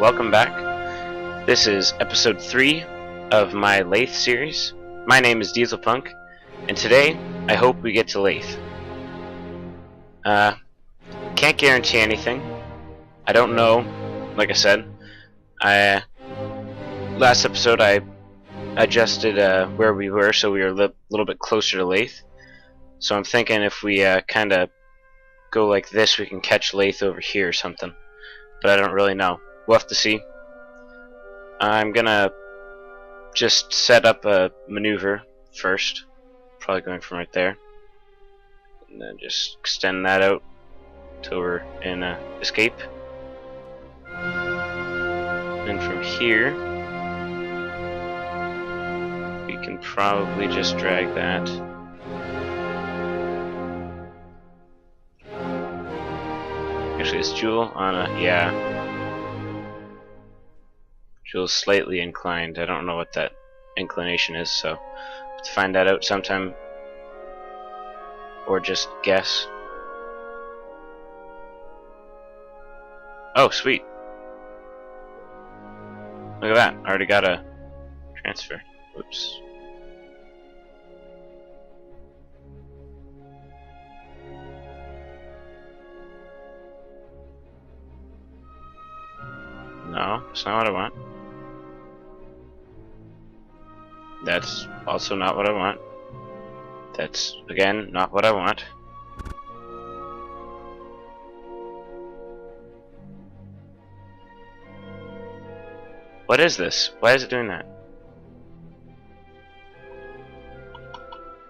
welcome back. This is episode 3 of my Laythe series. My name is Deizelpunk, and today I hope we get to Laythe. Can't guarantee anything. I don't know. Like I said, last episode I adjusted where we were so we were a little bit closer to Laythe. So I'm thinking if we kind of go like this, we can catch Laythe over here or something. But I don't really know. We'll have to see. I'm gonna just set up a maneuver first. Probably going from right there. And then just extend that out till we're in escape. And from here, we can probably just drag that. Actually, is Jewel on a... yeah. Jewel's slightly inclined. I don't know what that inclination is, so I'll have to find that out sometime. Or just guess. Oh, sweet. Look at that. I already got a transfer. Whoops. No, that's not what I want. That's also not what I want. That's, again, not what I want. What is this? Why is it doing that?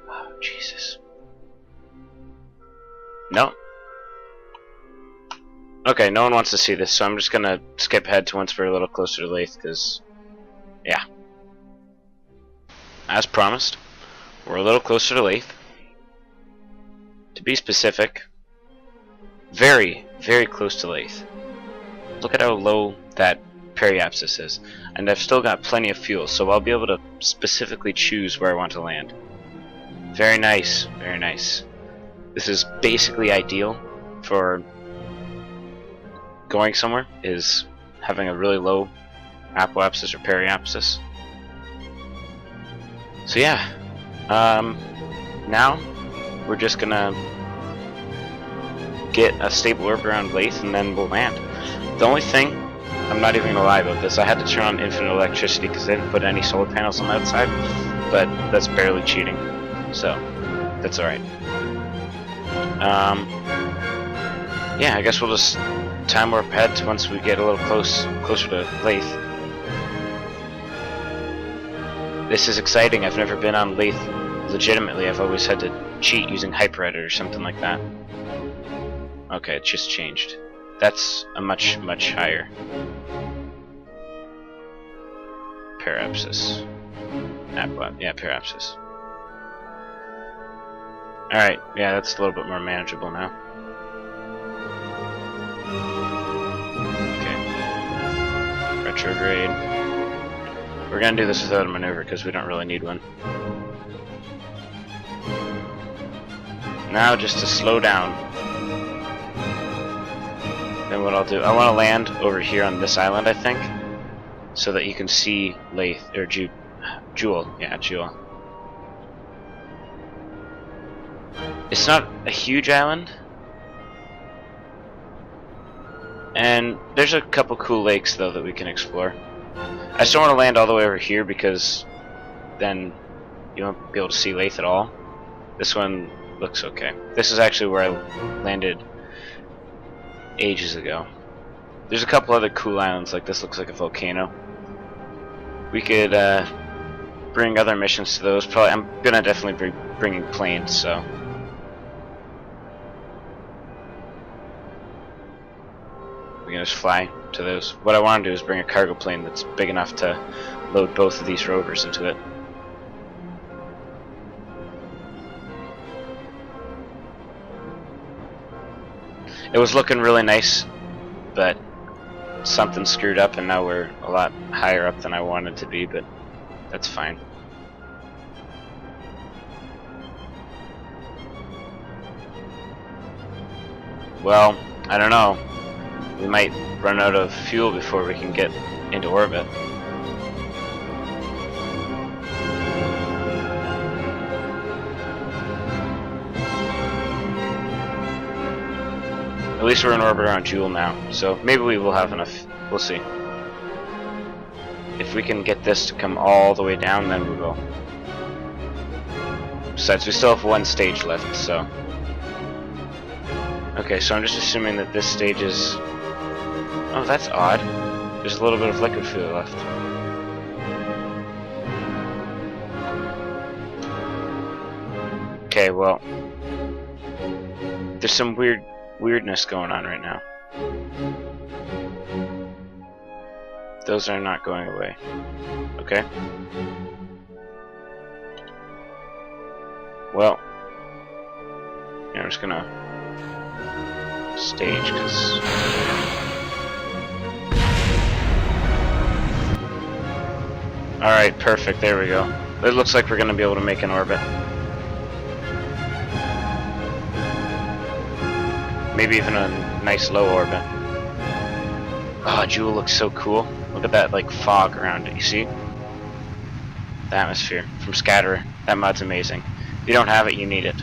Oh, Jesus. No. Okay, no one wants to see this, so I'm just gonna skip ahead to once we're a little closer to Laythe, because, yeah. As promised, we're a little closer to Laythe. To be specific, very, very close to Laythe. Look at how low that periapsis is. And I've still got plenty of fuel, so I'll be able to specifically choose where I want to land. Very nice, very nice. This is basically ideal for going somewhere, is having a really low apoapsis or periapsis. So yeah, now we're just gonna get a stable orbit around Laythe and then we'll land. The only thing, I'm not even gonna lie about this, I had to turn on infinite electricity because they didn't put any solar panels on the outside, but that's barely cheating, so that's alright. Yeah, I guess we'll just time warp ahead to once we get a little closer to Laythe. This is exciting. I've never been on Laythe legitimately. I've always had to cheat using HyperEdit or something like that. Okay, it just changed. That's a much, much higher periapsis. Yeah, periapsis. Alright, yeah, that's a little bit more manageable now. Okay. Retrograde. We're gonna do this without a maneuver because we don't really need one. Now just to slow down. Then what I'll do, I want to land over here on this island, I think, so that you can see Laythe, or Jewel. Yeah, Jewel. It's not a huge island. And there's a couple cool lakes though that we can explore. I just don't want to land all the way over here because then you won't be able to see Laythe at all. This one looks okay. This is actually where I landed ages ago. There's a couple other cool islands, like this looks like a volcano. We could bring other missions to those. Probably, I'm gonna definitely be bringing planes, so. We can just fly to those. What I want to do is bring a cargo plane that's big enough to load both of these rovers into it. It was looking really nice, but something screwed up and now we're a lot higher up than I wanted to be, but that's fine. Well, I don't know. We might run out of fuel before we can get into orbit. At least we're in orbit around Joule now, so maybe we will have enough. We'll see. If we can get this to come all the way down, then we will. Besides, we still have one stage left, so... Okay, so I'm just assuming that this stage is... Oh, that's odd. There's a little bit of liquid fuel left. Okay, well... There's some weirdness going on right now. Those are not going away. Okay. Well, yeah, I'm just gonna stage, because alright, perfect, there we go. It looks like we're gonna be able to make an orbit. Maybe even a nice low orbit. Oh, Joule looks so cool. Look at that, like, fog around it, you see? The atmosphere from Scatterer. That mod's amazing. If you don't have it, you need it.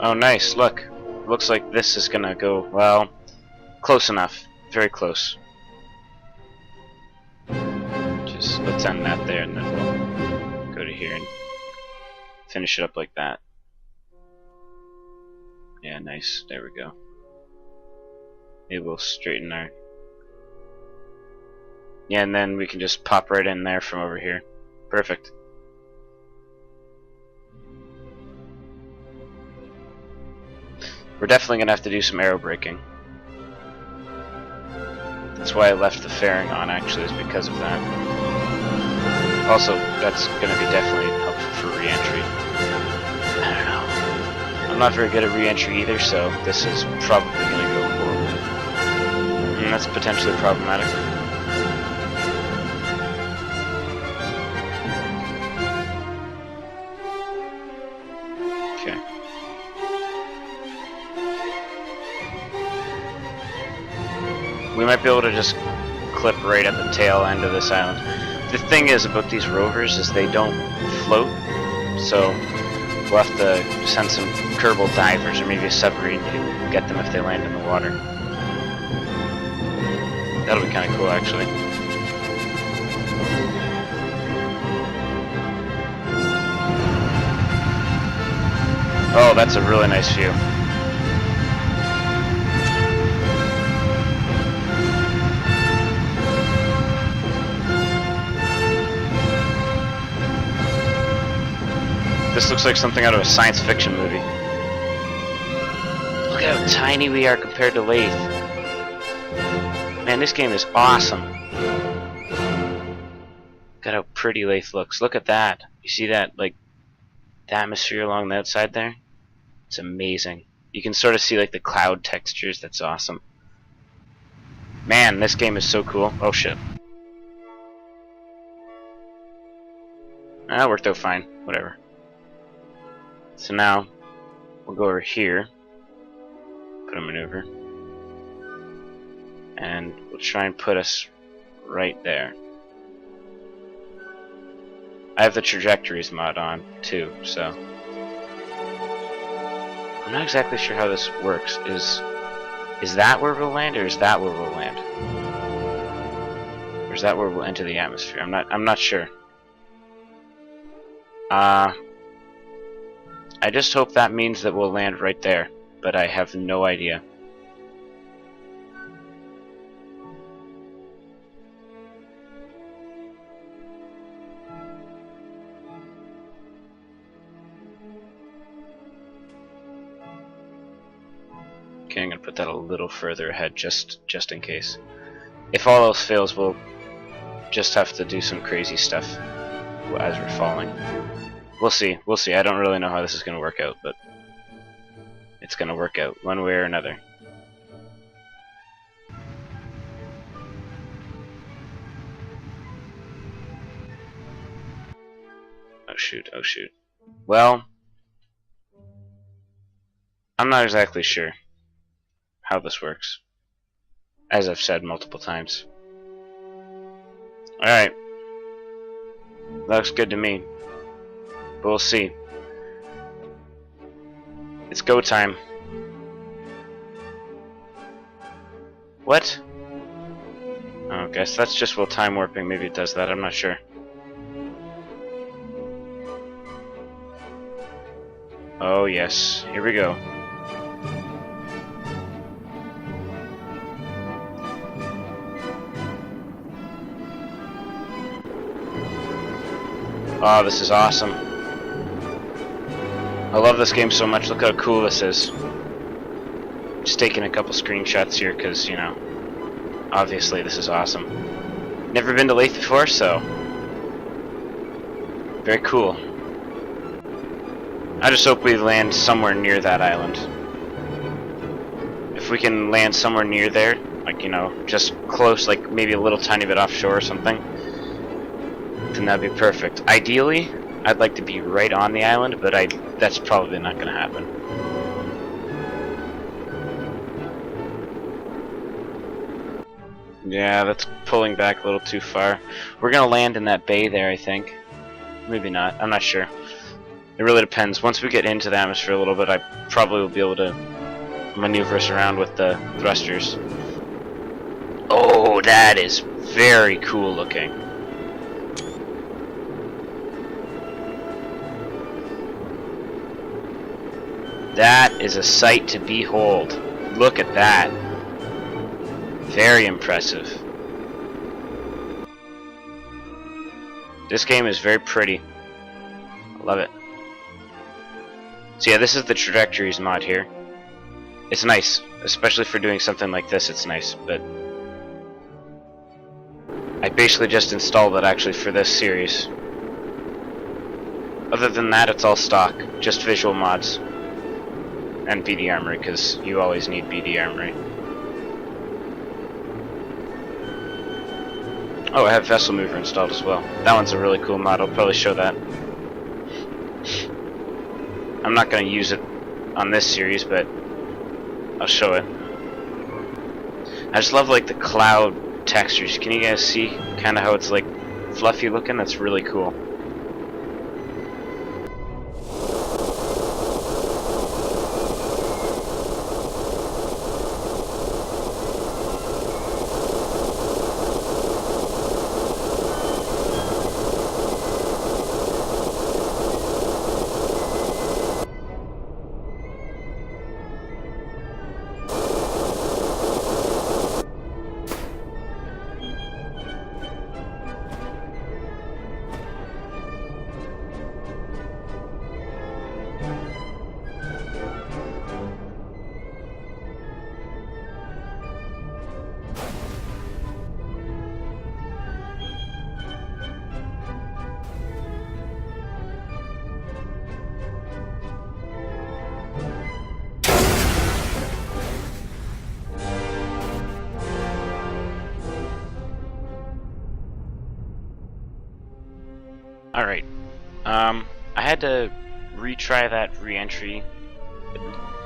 Oh, nice, look. Looks like this is gonna go, well, close enough. Very close. Just, let's end that there, and then we'll go to here and finish it up like that. Yeah, nice. There we go. Maybe we'll straighten our... Yeah, and then we can just pop right in there from over here. Perfect. We're definitely going to have to do some aero braking. That's why I left the fairing on, actually, is because of that. Also, that's going to be definitely helpful for re-entry. I don't know. I'm not very good at re-entry either, so this is probably going to go horribly. And that's potentially problematic. Okay. We might be able to just clip right at the tail end of this island. The thing is about these rovers is they don't float, so we'll have to send some Kerbal divers or maybe a submarine to get them if they land in the water. That'll be kind of cool, actually. Oh, that's a really nice view. This looks like something out of a science fiction movie. Look at how tiny we are compared to Laythe. Man, this game is awesome. Look at how pretty Laythe looks. Look at that. You see that, like, the atmosphere along the outside there? It's amazing. You can sort of see, like, the cloud textures. That's awesome. Man, this game is so cool. Oh, shit. That worked out fine. Whatever. So now, we'll go over here, put a maneuver, and we'll try and put us right there. I have the trajectories mod on, too, so... I'm not exactly sure how this works. Is that where we'll land, or is that where we'll land? Or is that where we'll enter the atmosphere? I'm not sure. I just hope that means that we'll land right there, but I have no idea. Okay, I'm gonna put that a little further ahead just in case. If all else fails, we'll just have to do some crazy stuff as we're falling. We'll see. We'll see. I don't really know how this is going to work out, but it's going to work out one way or another. Oh shoot, oh shoot. Well, I'm not exactly sure how this works. as I've said multiple times. Alright. Looks good to me. But we'll see. It's go time. What? Oh, I guess that's just while time warping. Maybe it does that. I'm not sure. Oh yes. Here we go. Oh, this is awesome. I love this game so much. Look how cool this is. Just taking a couple screenshots here because, you know, obviously this is awesome. Never been to Laythe before, so very cool. I just hope we land somewhere near that island. If we can land somewhere near there, like, you know, just close, like maybe a little tiny bit offshore or something, then that'd be perfect. Ideally, I'd like to be right on the island, but that's probably not going to happen. Yeah, that's pulling back a little too far. We're going to land in that bay there, I think. Maybe not. I'm not sure. It really depends. Once we get into the atmosphere a little bit, I probably will be able to maneuver us around with the thrusters. Oh, that is very cool looking. That is a sight to behold. Look at that. Very impressive. This game is very pretty. I love it. So yeah, this is the trajectories mod here. It's nice, especially for doing something like this, it's nice, but I basically just installed it actually for this series. Other than that, it's all stock, just visual mods. And BD Armory, because you always need BD Armory. Oh, I have Vessel Mover installed as well. That one's a really cool mod, I'll probably show that. I'm not going to use it on this series, but I'll show it. I just love like the cloud textures. Can you guys see kind of how it's like fluffy looking? That's really cool. Alright, I had to retry that re-entry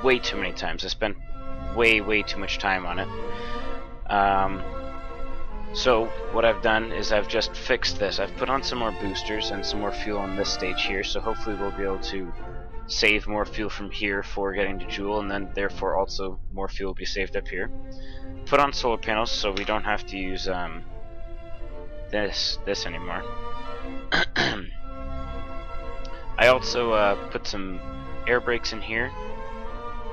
way too many times. I spent way too much time on it. So what I've done is I've just fixed this. I've put on some more boosters and some more fuel on this stage here, so hopefully we'll be able to save more fuel from here for getting to Joule, and then therefore also more fuel will be saved up here. Put on solar panels so we don't have to use this anymore. I also put some air brakes in here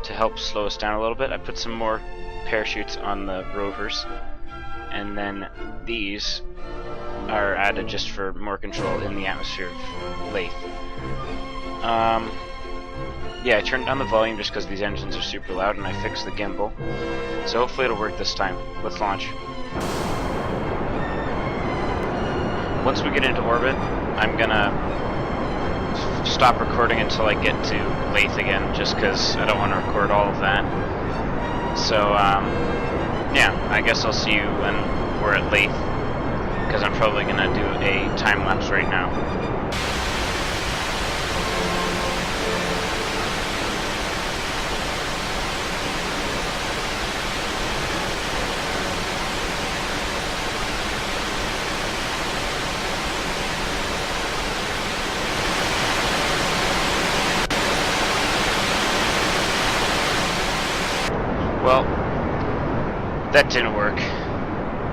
to help slow us down a little bit. I put some more parachutes on the rovers, and then these are added just for more control in the atmosphere of Laythe. Yeah, I turned down the volume just because these engines are super loud, and I fixed the gimbal, so hopefully it'll work this time. Let's launch. Once we get into orbit, I'm gonna stop recording until I get to Laythe again, just because I don't want to record all of that. So, yeah, I guess I'll see you when we're at Laythe, because I'm probably gonna do a time-lapse right now. That didn't work,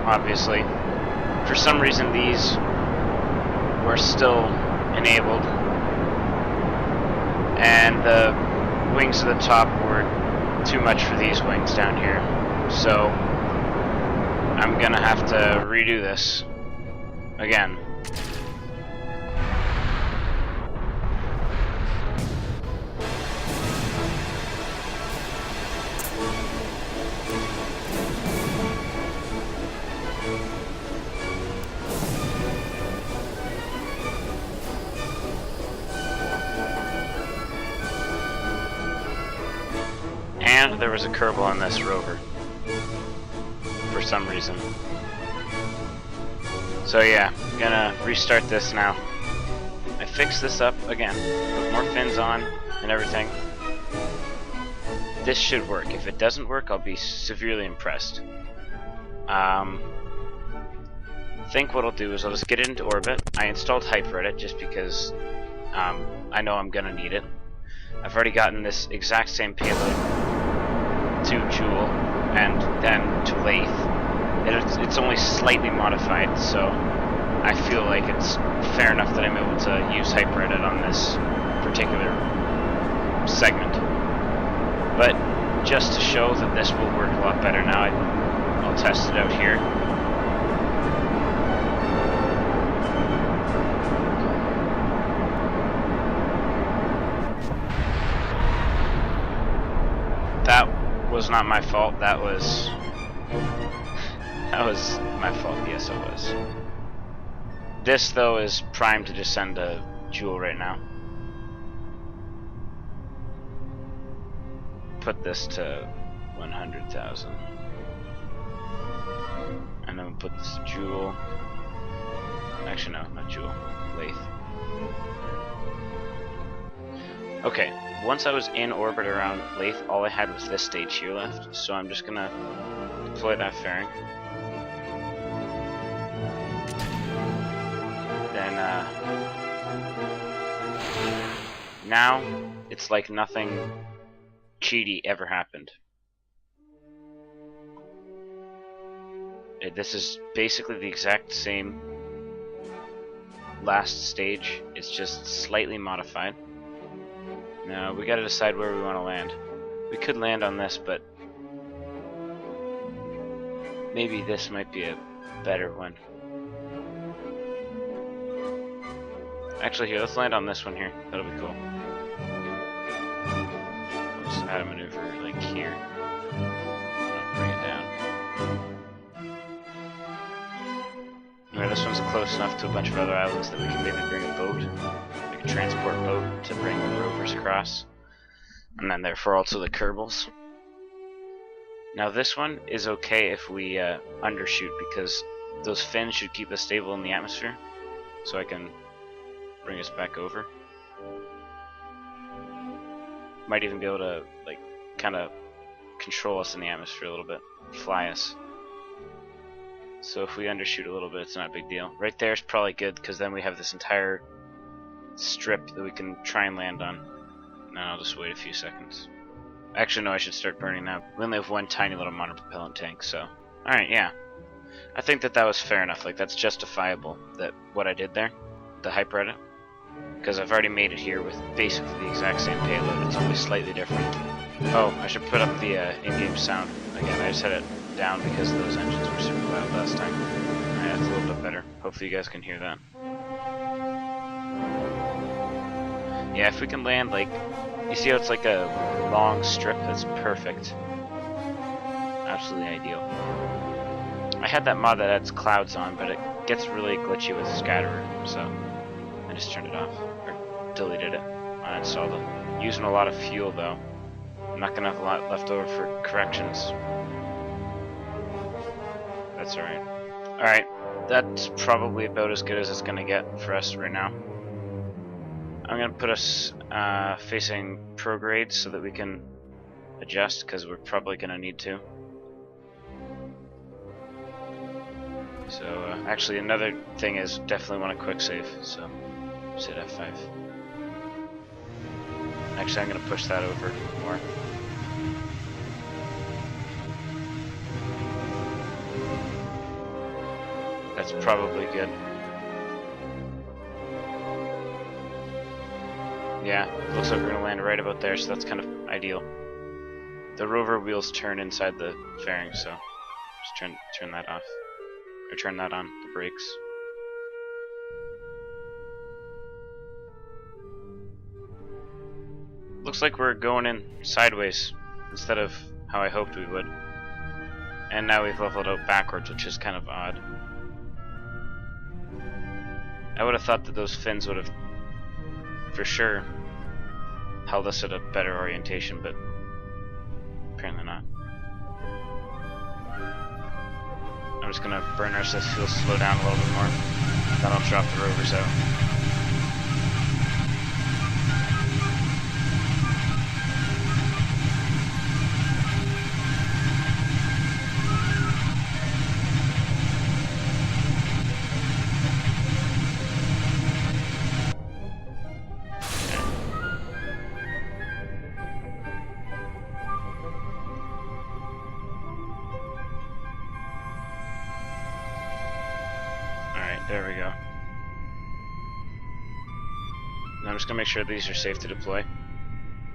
obviously. For some reason these were still enabled, and the wings at the top were too much for these wings down here. So I'm gonna have to redo this again. And there was a Kerbal on this rover for some reason. So yeah, I'm gonna restart this now. I fixed this up again, put more fins on and everything. This should work. If it doesn't work, I'll be severely impressed. I think what I'll do is I'll just get it into orbit. I installed Hyperedit just because I know I'm gonna need it. I've already gotten this exact same payload to Joule and then to Laythe. It's only slightly modified, so I feel like it's fair enough that I'm able to use Hyperedit on this particular segment. But just to show that this will work a lot better now, I'll test it out here. That was not my fault. That was my fault. Yes, it was. This though is primed to just send a Joule right now. Put this to 100,000, and then we'll put this to Joule. Actually, no, not Joule. Laythe. Okay, once I was in orbit around Laythe, all I had was this stage here left, so I'm just gonna deploy that fairing. Then, now it's like nothing cheaty ever happened. This is basically the exact same last stage, it's just slightly modified. Now we gotta decide where we want to land. We could land on this, but maybe this might be a better one. Actually, here, let's land on this one here. That'll be cool. I'll just add a maneuver like here. I'll bring it down. Alright, this one's close enough to a bunch of other islands that we can maybe bring a boat. Like a transport boat to bring the rovers across. And then therefore also the Kerbals. Now this one is okay if we undershoot, because those fins should keep us stable in the atmosphere. So I can bring us back over. Might even be able to like kind of control us in the atmosphere a little bit, fly us. So if we undershoot a little bit, it's not a big deal. Right there is probably good, because then we have this entire strip that we can try and land on. Now I'll just wait a few seconds. Actually, no, I should start burning now. We only have one tiny little monopropellant tank, so. Alright, yeah. I think that was fair enough. Like, that's justifiable, that what I did there, the Hyperedit. Because I've already made it here with basically the exact same payload. It's only slightly different. Oh, I should put up the in-game sound. Again, I just had it down because those engines were super loud last time. Alright, that's a little bit better. Hopefully you guys can hear that. Yeah, if we can land, like, you see how it's like a long strip? That's perfect. Absolutely ideal. I had that mod that adds clouds on, but it gets really glitchy with Scatterer, so I just turned it off, or deleted it, uninstalled it. Using a lot of fuel though. I'm not gonna have a lot left over for corrections. That's alright. Alright, that's probably about as good as it's gonna get for us right now. I'm gonna put us facing prograde so that we can adjust, because we're probably gonna need to. So actually another thing is definitely want a quick save, so just hit F5. Actually I'm gonna push that over more. It's probably good. Yeah, looks like we're gonna land right about there, so that's kind of ideal. The rover wheels turn inside the fairing, so just turn that off. Or turn that on, the brakes. Looks like we're going in sideways instead of how I hoped we would. And now we've leveled out backwards, which is kind of odd. I would have thought that those fins would have for sure held us at a better orientation, but apparently not. I'm just gonna burn our fuel, slow down a little bit more. Then I'll drop the rovers out. There we go. Now I'm just gonna make sure these are safe to deploy.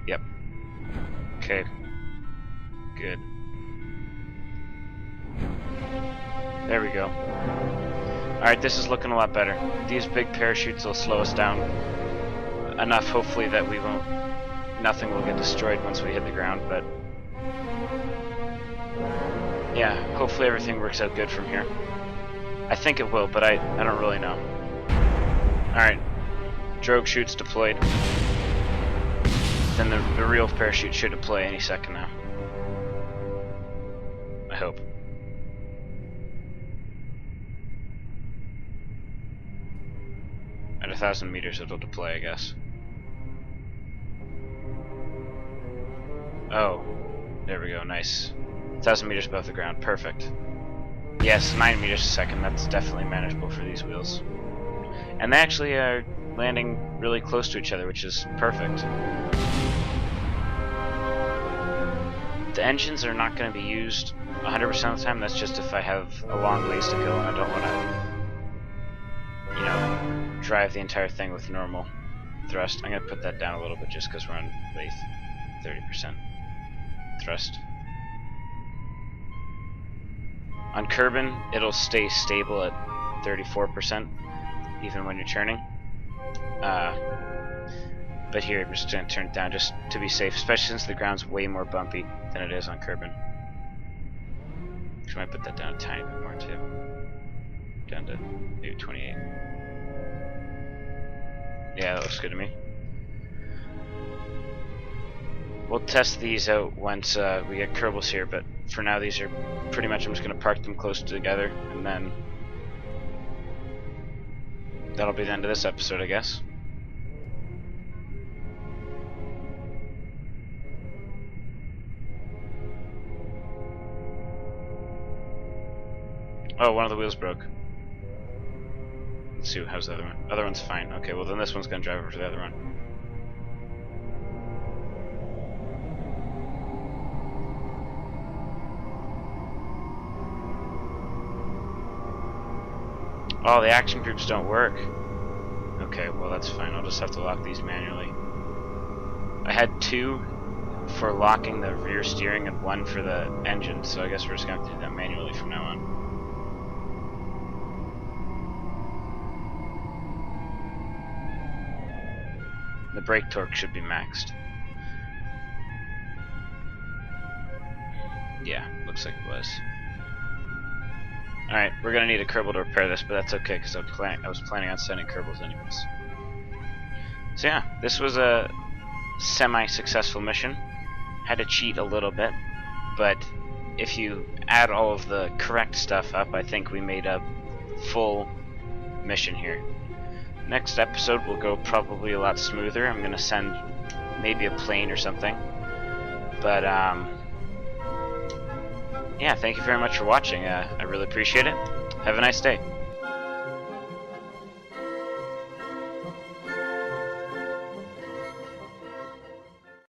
Yep. Okay. Good. There we go. Alright, this is looking a lot better. These big parachutes will slow us down enough, hopefully, that we won't... nothing will get destroyed once we hit the ground, but... yeah, hopefully everything works out good from here. I think it will, but I don't really know. Alright. Drogue chute's deployed. Then the real parachute should deploy any second now. I hope. At 1,000 meters it'll deploy, I guess. Oh. There we go, nice. 1,000 meters above the ground, perfect. Yes, 9 meters a second, that's definitely manageable for these wheels. And they actually are landing really close to each other, which is perfect. The engines are not going to be used 100% of the time, that's just if I have a long ways to go and I don't want to, you know, drive the entire thing with normal thrust. I'm going to put that down a little bit just because we're on Laythe 30% thrust. On Kerbal, it'll stay stable at 34%, even when you're turning. But here, we're just going to turn it down just to be safe, especially since the ground's way more bumpy than it is on Kerbal. Actually, I might put that down a tiny bit more, too. Down to maybe 28. Yeah, that looks good to me. We'll test these out once we get Kerbals here, but for now these are pretty much, I'm just going to park them close together, and then that'll be the end of this episode, I guess. Oh, one of the wheels broke. Let's see, how's the other one? Other one's fine. Okay, well then this one's going to drive over to the other one. Oh, the action groups don't work. Okay, well that's fine. I'll just have to lock these manually. I had 2 for locking the rear steering and 1 for the engine, so I guess we're just going to have to do that manually from now on. The brake torque should be maxed. Yeah, looks like it was. Alright, we're gonna need a Kerbal to repair this, but that's okay because I was planning on sending Kerbals anyways. So yeah, this was a semi-successful mission. Had to cheat a little bit, but if you add all of the correct stuff up, I think we made a full mission here. Next episode will go probably a lot smoother. I'm gonna send maybe a plane or something. But yeah, thank you very much for watching. I really appreciate it. Have a nice day.